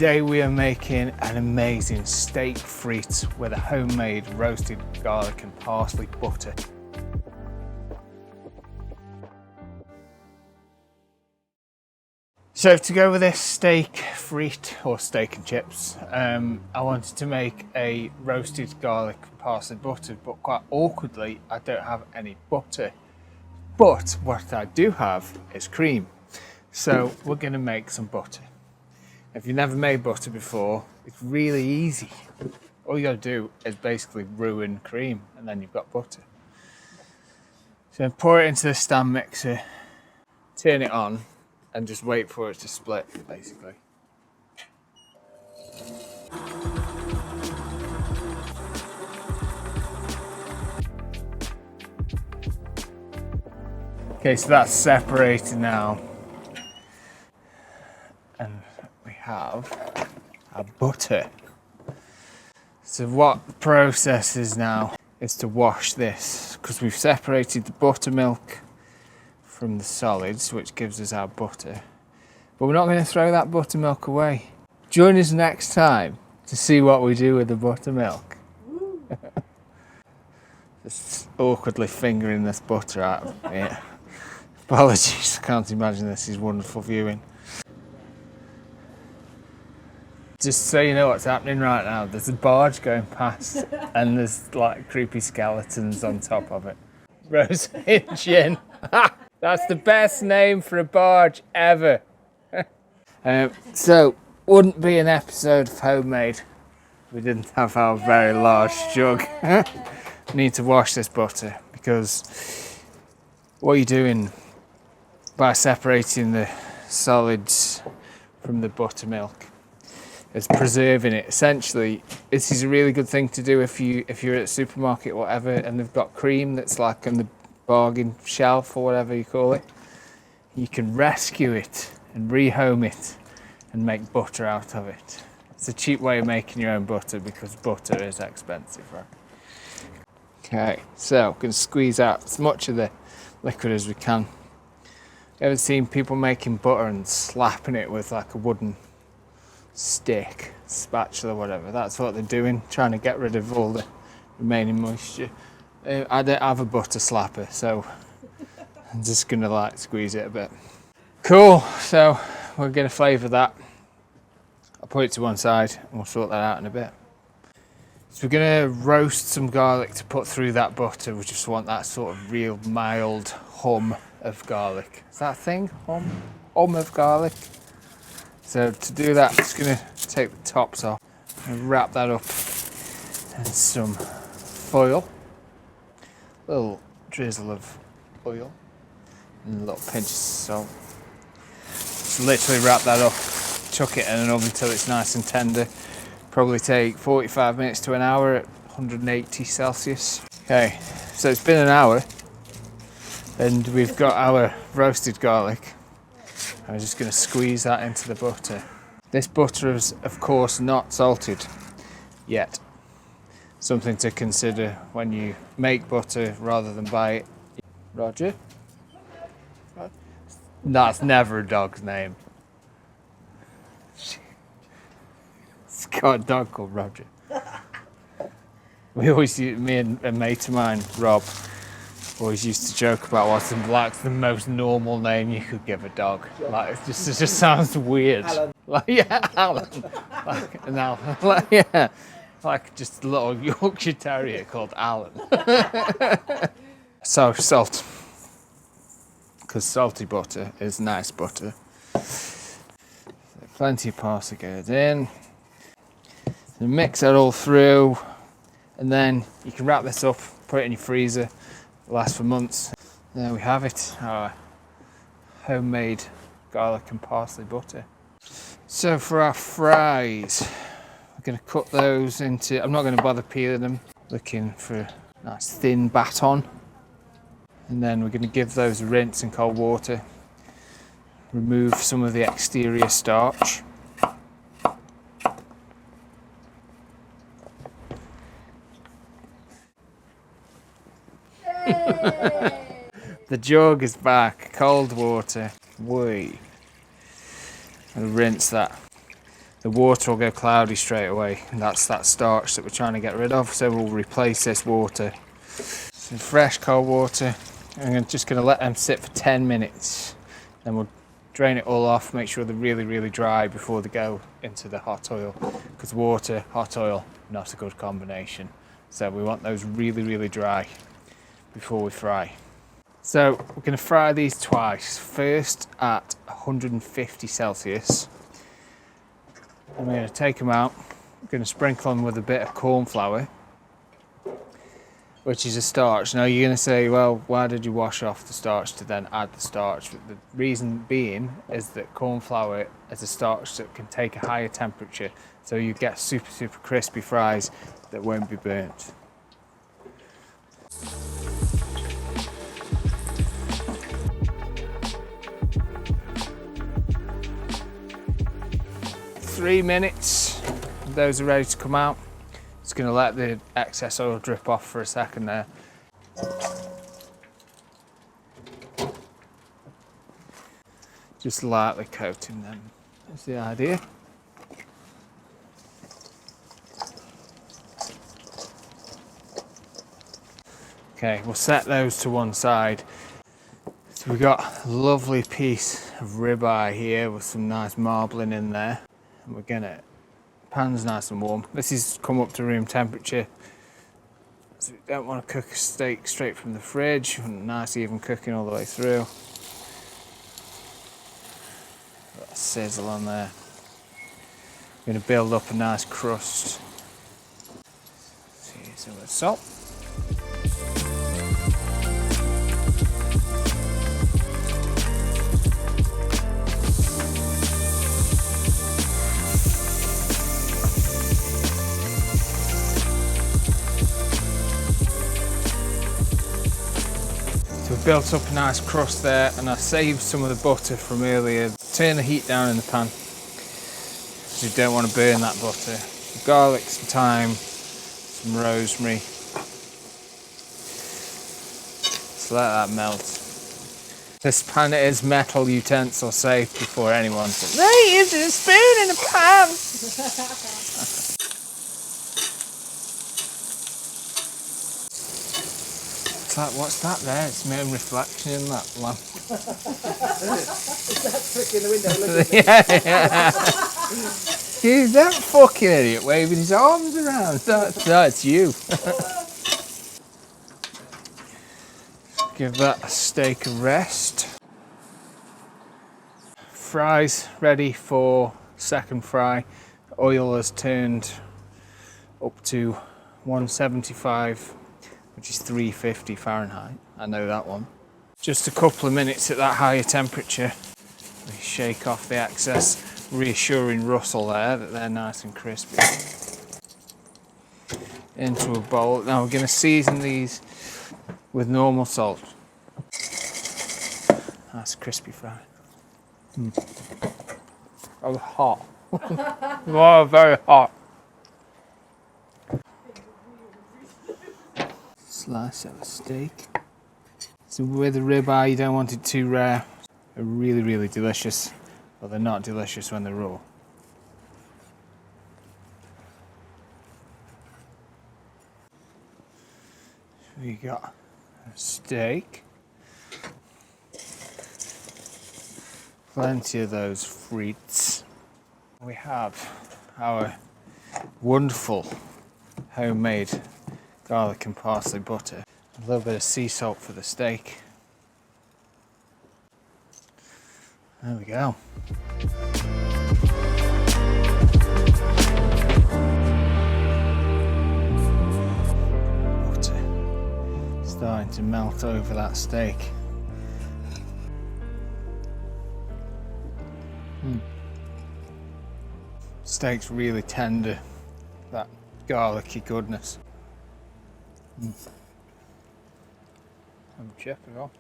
Today we are making an amazing steak frites with a homemade roasted garlic and parsley butter. So to go with this steak frite, or steak and chips, I wanted to make a roasted garlic and parsley butter, but quite awkwardly I don't have any butter. But what I do have is cream. So we're going to make some butter. If you've never made butter before, it's really easy. All you got to do is basically ruin cream and then you've got butter. So pour it into the stand mixer, turn it on and just wait for it to split basically. Okay, so that's separated now. And we have our butter. So what the process is now is to wash this, because we've separated the buttermilk from the solids, which gives us our butter. But we're not going to throw that buttermilk away. Join us next time to see what we do with the buttermilk. Just awkwardly fingering this butter out of it. Apologies, I can't imagine this is wonderful viewing. Just so you know what's happening right now, there's a barge going past and there's like creepy skeletons on top of it. Rose Gin. That's the best name for a barge ever. So, wouldn't be an episode of HomeMade if we didn't have our very large jug. We need to wash this butter, because what you're doing by separating the solids from the buttermilk is preserving it. Essentially, this is a really good thing to do if you're at a supermarket or whatever and they've got cream that's like on the bargain shelf or whatever you call it. You can rescue it and rehome it and make butter out of it. It's a cheap way of making your own butter because butter is expensive, right? Okay, so I'm going to squeeze out as much of the liquid as we can. Ever seen people making butter and slapping it with like a wooden stick, spatula, whatever? That's what they're doing, trying to get rid of all the remaining moisture. I don't have a butter slapper, so I'm just gonna like squeeze it a bit. Cool, so we're gonna flavour that. I'll put it to one side and we'll sort that out in a bit. So we're gonna roast some garlic to put through that butter. We just want that sort of real mild hum of garlic. Is that a thing? Hum of garlic? So to do that, I'm just gonna take the tops off and wrap that up in some foil. A little drizzle of oil and a little pinch of salt. Just literally wrap that up, chuck it in an oven until it's nice and tender. Probably take 45 minutes to an hour at 180 Celsius. Okay, so it's been an hour and we've got our roasted garlic. I'm just going to squeeze that into the butter. This butter is of course not salted yet. Something to consider when you make butter rather than buy it. Roger? That's never a dog's name. It's got a dog called Roger. We always, me and a mate of mine, Rob, always used to joke about what's the most normal name you could give a dog. Like it just sounds weird. Alan. Like, yeah, Alan. Like an Alan. Like, yeah. Like just a little Yorkshire Terrier called Alan. So salt, because salty butter is nice butter. Plenty of parsley goes in. So mix that all through, and then you can wrap this up, put it in your freezer. It'll last for months. There we have it, our homemade garlic and parsley butter. So for our fries, I'm going to cut those into, I'm not going to bother peeling them, looking for a nice thin baton. And then we're going to give those a rinse in cold water, remove some of the exterior starch. The jug is back, cold water, and rinse that. the water will go cloudy straight away, and that's that starch that we're trying to get rid of. So we'll replace this water. Some fresh cold water. I'm just going to let them sit for 10 minutes. Then we'll drain it all off, make sure they're really, really dry before they go into the hot oil. Because water, hot oil, not a good combination. So we want those really, really dry before we fry. So we're going to fry these twice. First at 150 Celsius. And we're going to take them out. We're going to sprinkle them with a bit of corn flour, which is a starch. Now you're going to say, well, why did you wash off the starch to then add the starch? But the reason being is that corn flour is a starch that can take a higher temperature, so you get super, super crispy fries that won't be burnt. Three minutes, those are ready to come out. Just going to let the excess oil drip off for a second there. Just lightly coating them, that's the idea. Okay, we'll set those to one side. So we've got a lovely piece of ribeye here with some nice marbling in there. And we're gonna, pan's nice and warm. This is come up to room temperature. So we don't want to cook a steak straight from the fridge. Nice even cooking all the way through. Got a sizzle on there. We're gonna build up a nice crust. See some of the salt. Built up a nice crust there, and I saved some of the butter from earlier. Turn the heat down in the pan, because you don't want to burn that butter. Some garlic, some thyme, some rosemary. Just let that melt. This pan is metal utensil safe before anyone says, "Hey, is it a spoon in a pan?" It's like, what's that there? It's my own reflection in that lamp. Is that trick in the window looking? Yeah. He's that fucking idiot waving his arms around. That's you. Give that steak a rest. Fries ready for second fry. Oil has turned up to 175. Which is 350 Fahrenheit. I know that one. Just a couple of minutes at that higher temperature. We shake off the excess, reassuring rustle there that they're nice and crispy. Into a bowl. Now we're going to season these with normal salt. Nice crispy fry. Oh, hot. Oh, very hot. Slice of a steak. So with the ribeye, you don't want it too rare. They're really, really delicious, but they're not delicious when they're raw. So we got a steak. Plenty of those frites. We have our wonderful homemade garlic and parsley butter. A little bit of sea salt for the steak. There we go. Butter starting to melt over that steak. Steak's really tender, that garlicky goodness. I'm chef as well.